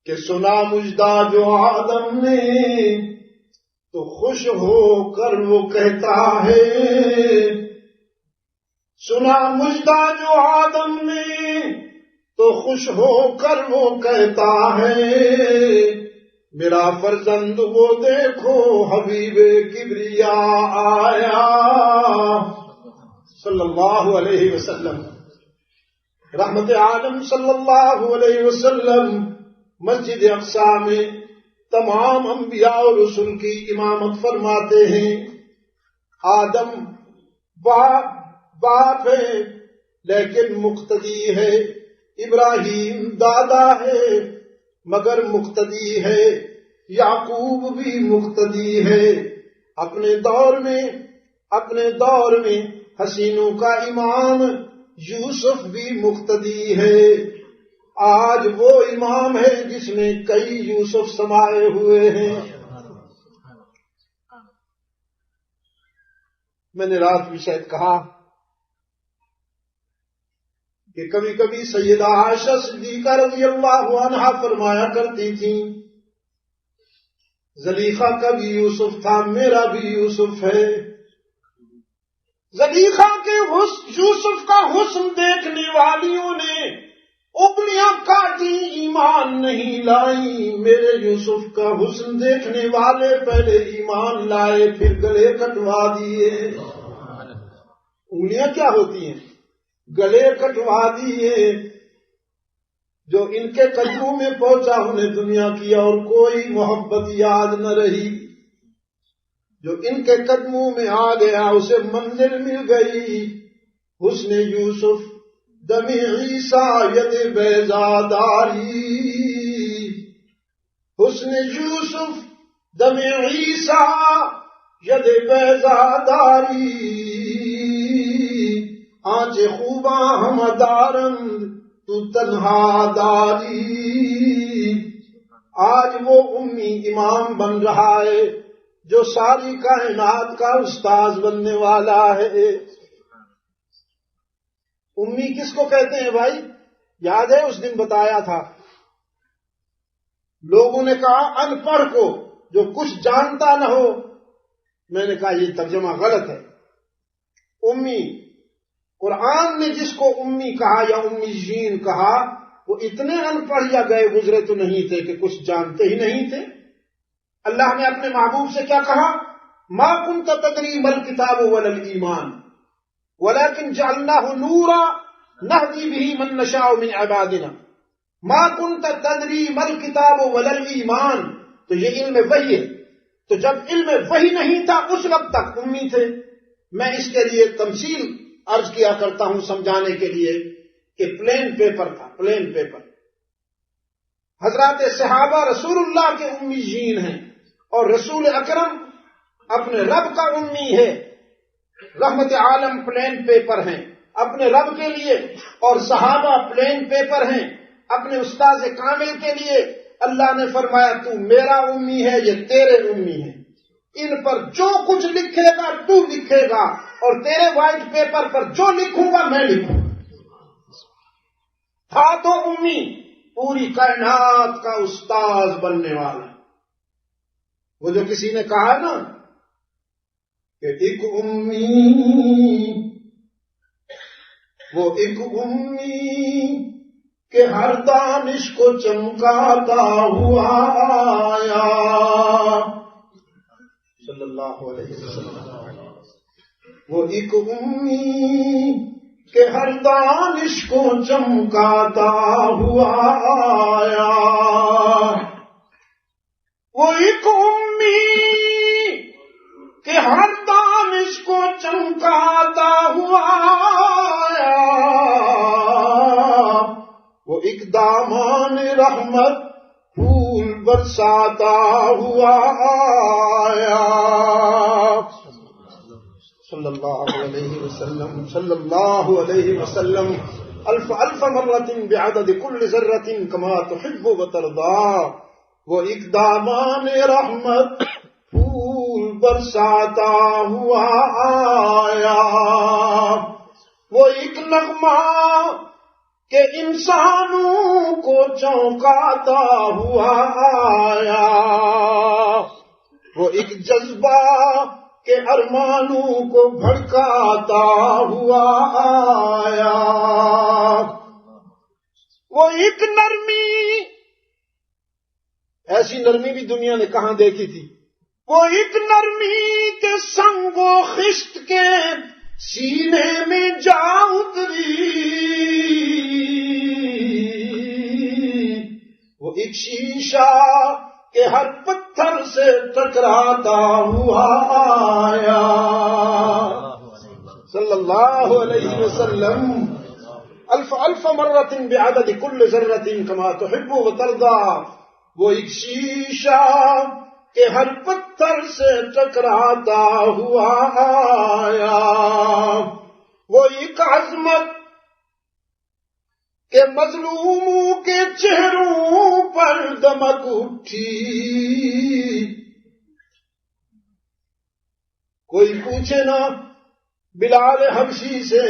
کہ سنا مجدہ جو آدم نے تو خوش ہو کر وہ کہتا ہے، سنا مجدہ جو آدم نے تو خوش ہو کر وہ کہتا ہے، میرا فرزند وہ دیکھو حبیب کبریا آیا صلی اللہ علیہ وسلم۔ رحمت عالم صلی اللہ علیہ وسلم مسجد اقصی میں تمام انبیاء اور رسل کی امامت فرماتے ہیں۔ آدم باپ ہے لیکن مقتدی ہے، ابراہیم دادا ہے مگر مقتدی ہے، یعقوب بھی مقتدی ہے، اپنے دور میں حسینوں کا امام یوسف بھی مقتدی ہے۔ آج وہ امام ہے جس میں کئی یوسف سمائے ہوئے ہیں۔ میں نے رات بھی شاید کہا کہ کبھی کبھی سیدہ عائشہ صدیقہ رضی اللہ عنہا فرمایا کرتی تھیں، زلیخا کا بھی یوسف تھا، میرا بھی یوسف ہے۔ زلیخا کے یوسف کا حسن دیکھنے والیوں نے انگلیاں کاٹی، ایمان نہیں لائی۔ میرے یوسف کا حسن دیکھنے والے پہلے ایمان لائے پھر گلے کٹوا دیے۔ انگلیاں کیا ہوتی ہیں؟ گلے کٹوا دیے۔ جو ان کے قدموں میں پہنچا انہیں دنیا کی اور کوئی محبت یاد نہ رہی، جو ان کے قدموں میں آ گیا اسے منزل مل گئی۔ حسن یوسف دم عیسیٰ ید بیضاداری، حسن یوسف دم عیسیٰ ید بیضاداری، آنچ خوباں ہم دارند تو تنہا داری۔ آج وہ امی امام بن رہا ہے جو ساری کائنات کا استاذ بننے والا ہے۔ امی کس کو کہتے ہیں بھائی؟ یاد ہے اس دن بتایا تھا، لوگوں نے کہا ان پڑھ کو جو کچھ جانتا نہ ہو۔ میں نے کہا یہ ترجمہ غلط ہے۔ امی، قرآن نے جس کو امی کہا یا امیین کہا وہ اتنے ان پڑھ یا گئے گزرے تو نہیں تھے کہ کچھ جانتے ہی نہیں تھے۔ اللہ نے اپنے محبوب سے کیا کہا؟ ما کنت تدری ما الکتاب ولا الایمان ولكن جعلناه نورا نهدي به من نشاء من عبادنا۔ ما كنت تدری ما الکتاب ولا الایمان، تو یہ علم وحی ہے۔ تو جب علم وحی نہیں تھا اس وقت تک امی تھے۔ میں اس کے لیے تمثیل عرض کیا کرتا ہوں سمجھانے کے لیے کہ پلین پیپر تھا، پلین پیپر۔ حضرات صحابہ رسول اللہ کے امیین ہیں اور رسول اکرم اپنے رب کا امی ہے۔ رحمت عالم پلین پیپر ہیں اپنے رب کے لیے، اور صحابہ پلین پیپر ہیں اپنے استاذ کامل کے لیے۔ اللہ نے فرمایا تو میرا امی ہے، یہ تیرے امی ہے، ان پر جو کچھ لکھے گا تو لکھے گا، اور تیرے وائٹ پیپر پر جو لکھوں گا میں لکھوں گا۔ تھا تو امی پوری کائنات کا استاذ بننے والا۔ وہ جو کسی نے کہا نا کہ ایک امی، وہ ایک امی کہ ہر دانش کو چمکاتا ہوا آیا صلی اللہ علیہ وسلم۔ وہ ایک امی کہ ہر دانش کو چمکاتا ہوا آیا، وہ ایک امی کہ ہر دانش کو چمکاتا ہوا آیا، وہ ایک دامان رحمت پھول برساتا ہوا آیا صلی اللہ علیہ وسلم، صلی اللہ علیہ وسلم۔ الف الف مرۃ بعدد کل ذرۃ کما تحب وترضا، وہ ایک دامان رحمت پھول برساتا ہوا آیا، وہ ایک نغمہ کہ انسانوں کو چونکاتا ہوا آیا، وہ ایک جذبہ کہ ارمانوں کو بھڑکاتا ہوا آیا، وہ ایک نرمی، ایسی نرمی بھی دنیا نے کہاں دیکھی تھی، وہ ایک نرمی کے سنگ و خشت کے سینے میں جا اتری، وہ ایک شیشہ کہ ہر پتھر سے ٹکراتا ہوا آیا، صلی اللہ علیہ وسلم، الف الف مرت بعدد کل ذرۃ کما تحب وترضى، وہ ایک شیشہ کہ ہر پتھر سے ٹکراتا ہوا آیا، وہ ایک عظمت کہ مظلوموں کے چہروں پر دمک اٹھی، کوئی پوچھے نا بلال حبشی سے،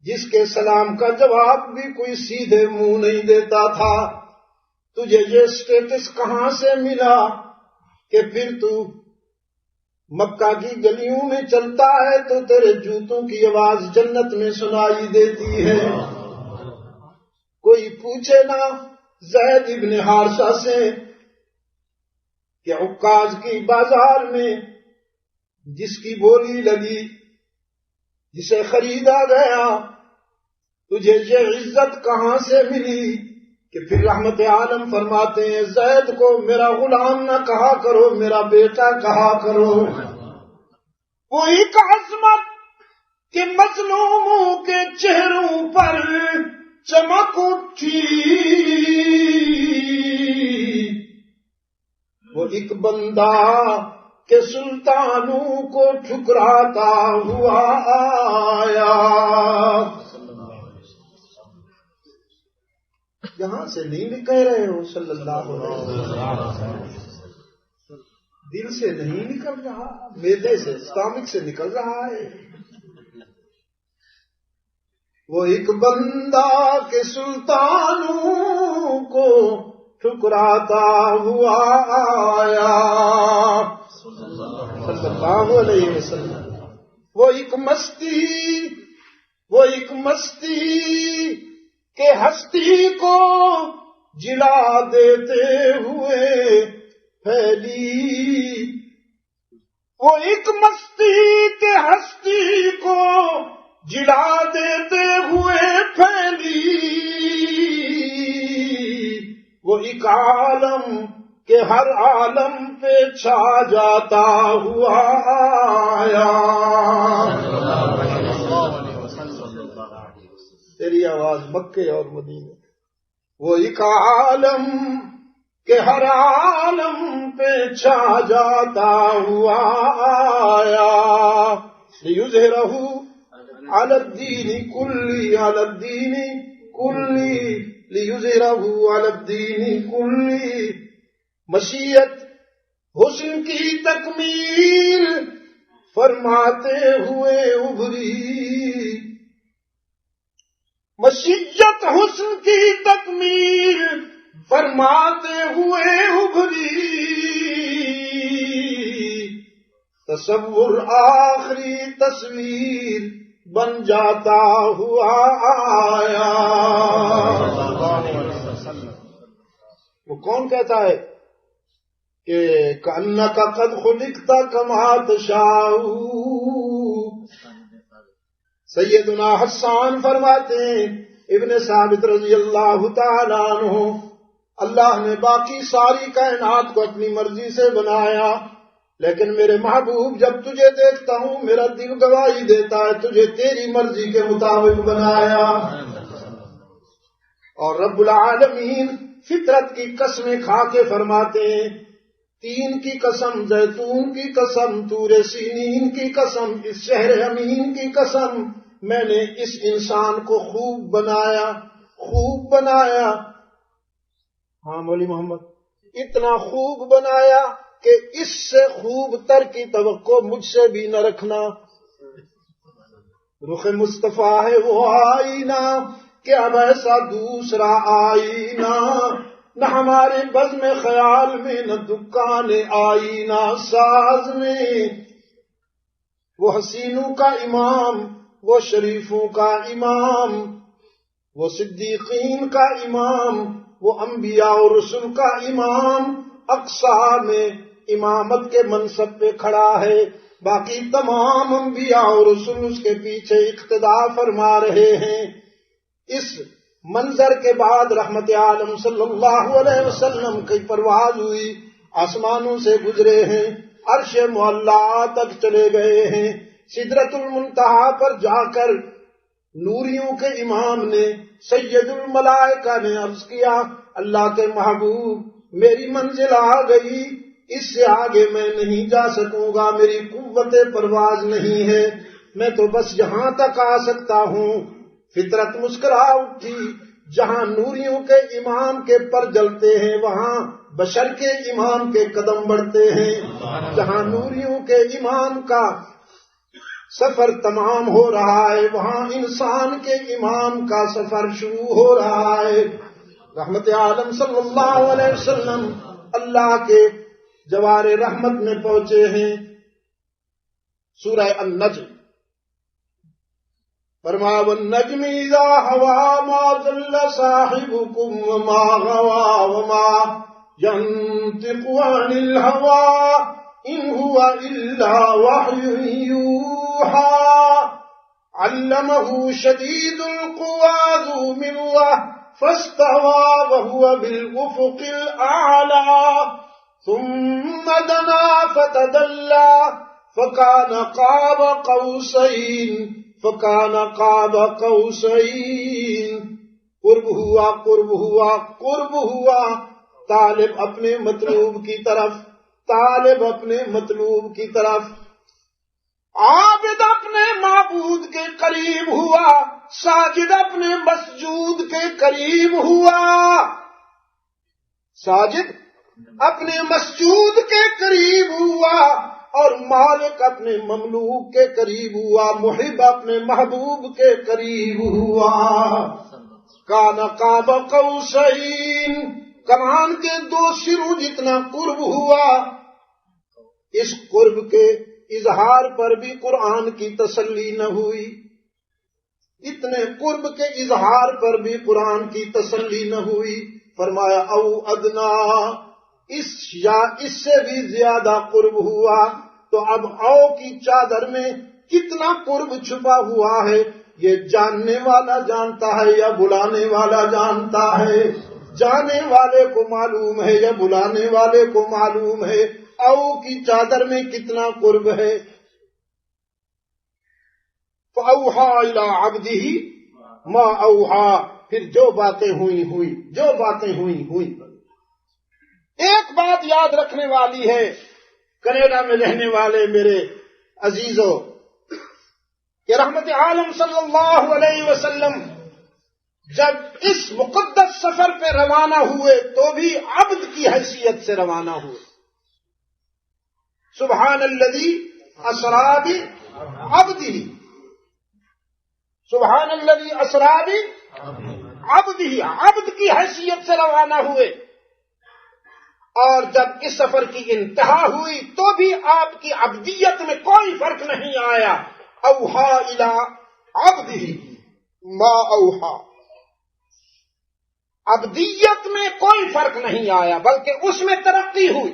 جس کے سلام کا جواب بھی کوئی سیدھے منہ نہیں دیتا تھا، تجھے یہ سٹیٹس کہاں سے ملا کہ پھر تو مکہ کی گلیوں میں چلتا ہے تو تیرے جوتوں کی آواز جنت میں سنائی دیتی ہے؟ کوئی پوچھے نا زید ابن حارثہ سے کہ عکاظ کی بازار میں جس کی بولی لگی، جسے خریدا گیا، تجھے یہ عزت کہاں سے ملی؟ کہ پھر رحمت عالم فرماتے ہیں زید کو میرا غلام نہ کہا کرو، میرا بیٹا کہا کرو، وہ ایک عظمت کہ مظلوموں کے چہروں پر چمک اٹھی، وہ ایک بندہ کہ سلطانوں کو ٹھکراتا ہوا آیا، یہاں سے نہیں بھی کہہ رہے ہو صلی اللہ علیہ وسلم، دل سے نہیں نکل رہا، معدے سے، اسٹامک سے نکل رہا ہے، وہ ایک بندہ کہ سلطانوں کو ٹھکراتا ہوا آیا، صلی اللہ علیہ وسلم، وہ ایک مستی کہ ہستی کو جلا دیتے ہوئے پھیلی، وہ ایک مستی کہ ہستی کو جلا دیتے ہوئے پھیلی، وہ ایک عالم کہ ہر عالم پہ چھا جاتا ہوا آیا، تیری آواز مکے اور مدینے، وہ ایک عالم کہ ہر عالم پہ چھا جاتا ہوا آیا، لیظہرہ علی الدین کلی، علی الدین کلی، لیظہرہ علی الدین کلی، مشیت حسن کی تکمیل فرماتے ہوئے ابھری، مشیت حسن کی تکمیل فرماتے ہوئے ابھری، تصور آخری تصویر بن جاتا ہوا آیا، وہ کون کہتا ہے کہ کأنک قد خلقت کما تشاء، سیدنا حسان فرماتے ہیں ابن ثابت رضی اللہ تعالیٰ عنہ، اللہ نے باقی ساری کائنات کو اپنی مرضی سے بنایا، لیکن میرے محبوب جب تجھے دیکھتا ہوں میرا دل گواہی دیتا ہے تجھے تیری مرضی کے مطابق بنایا، اور رب العالمین فطرت کی قسمیں کھا کے فرماتے ہیں، تین کی قسم، زیتون کی قسم، طور سینین کی قسم، اس شہر امین کی قسم، میں نے اس انسان کو خوب بنایا، ہاں مولی محمد، اتنا خوب بنایا کہ اس سے خوب تر کی توقع مجھ سے بھی نہ رکھنا، رخ مصطفیٰ ہے وہ آئینہ کہ اب ایسا دوسرا آئینہ نہ ہمارے بزم خیال میں، نہ دکان آئینہ ساز میں۔ وہ حسینوں کا امام، وہ شریفوں کا امام، وہ صدیقین کا امام، وہ انبیاء و رسل کا امام اقصی میں امامت کے منصب پہ کھڑا ہے، باقی تمام انبیاء و رسل اس کے پیچھے اقتدا فرما رہے ہیں۔ اس منظر کے بعد رحمت عالم صلی اللہ علیہ وسلم کی پرواز ہوئی، آسمانوں سے گزرے ہیں، عرش معلیٰ تک چلے گئے ہیں۔ سدرۃ المنتہا پر جا کر نوریوں کے امام نے، سید الملائکہ نے عرض کیا، اللہ کے محبوب میری منزل آ گئی، اس سے آگے میں نہیں جا سکوں گا، میری قوت پرواز نہیں ہے، میں تو بس یہاں تک آ سکتا ہوں۔ فطرت مسکرا اٹھی، جہاں نوریوں کے امام کے پر جلتے ہیں وہاں بشر کے امام کے قدم بڑھتے ہیں، جہاں نوریوں کے امام کا سفر تمام ہو رہا ہے وہاں انسان کے امام کا سفر شروع ہو رہا ہے۔ رحمت عالم صلی اللہ علیہ وسلم اللہ کے جوار رحمت میں پہنچے ہیں۔ سورہ النجم، فرمایا والنجم اذا هوى ما ضل صاحبكم وما غوى وما ينطق عن الهوى ان هو الا وحي يوحى علمه شديد القوى ذو مرة فاستوى وهو بالأفق الأعلى ثم دنا فتدلى فكان قاب قوسين قرب ہوا طالب اپنے مطلوب کی طرف عابد اپنے معبود کے قریب ہوا، ساجد اپنے مسجود کے قریب ہوا، ساجد اپنے مسجود کے قریب ہوا اور مالک اپنے مملوک کے قریب ہوا، محب اپنے محبوب کے قریب ہوا۔ کان قاب قوسین، کمان کے 2 سروں جتنا قرب ہوا۔ اس قرب کے اظہار پر بھی قرآن کی تسلی نہ ہوئی، اتنے قرب کے اظہار پر بھی قرآن کی تسلی نہ ہوئی، فرمایا او ادنا، اس سے بھی زیادہ قرب ہوا۔ تو اب او کی چادر میں کتنا قرب چھپا ہوا ہے یہ جاننے والا جانتا ہے یا بلانے والا جانتا ہے؟ جانے والے کو معلوم ہے یا بلانے والے کو معلوم ہے او کی چادر میں کتنا قرب ہے؟ فَأَوْحَى إِلَىٰ عَبْدِهِ مَا أَوْحَى، پھر جو باتیں ہوئی۔ ایک بات یاد رکھنے والی ہے کینیڈا میں رہنے والے میرے عزیزوں، کہ رحمت عالم صلی اللہ علیہ وسلم جب اس مقدس سفر پہ روانہ ہوئے تو بھی عبد کی حیثیت سے روانہ ہوئے۔ سبحان الذی اسری بعبدہ، سبحان الذی اسری بعبدہ، عبد کی حیثیت سے روانہ ہوئے۔ اور جب اس سفر کی انتہا ہوئی تو بھی آپ کی عبدیت میں کوئی فرق نہیں آیا۔ اوحا الی عبدہ ما اوحا، عبدیت میں کوئی فرق نہیں آیا بلکہ اس میں ترقی ہوئی،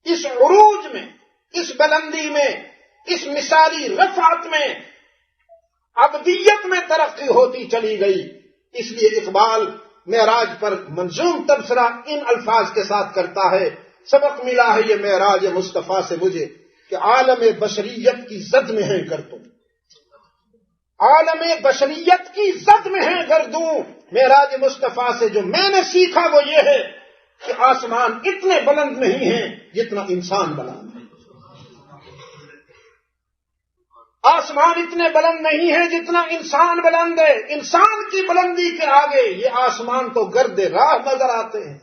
اس عروج میں، اس بلندی میں، اس مثالی رفعت میں عبدیت میں ترقی ہوتی چلی گئی۔ اس لیے اقبال معراج پر منظوم تبصرہ ان الفاظ کے ساتھ کرتا ہے، سبق ملا ہے یہ معراج مصطفیٰ سے مجھے کہ عالم بشریت کی زد میں ہے گردوں، عالم بشریت کی زد میں ہے گردوں۔ معراج مصطفیٰ سے جو میں نے سیکھا وہ یہ ہے کہ آسمان اتنے بلند نہیں ہیں جتنا انسان بلند ہے، آسمان اتنے بلند نہیں ہے جتنا انسان بلند ہے، انسان کی بلندی کے آگے یہ آسمان تو گرد راہ نظر آتے ہیں۔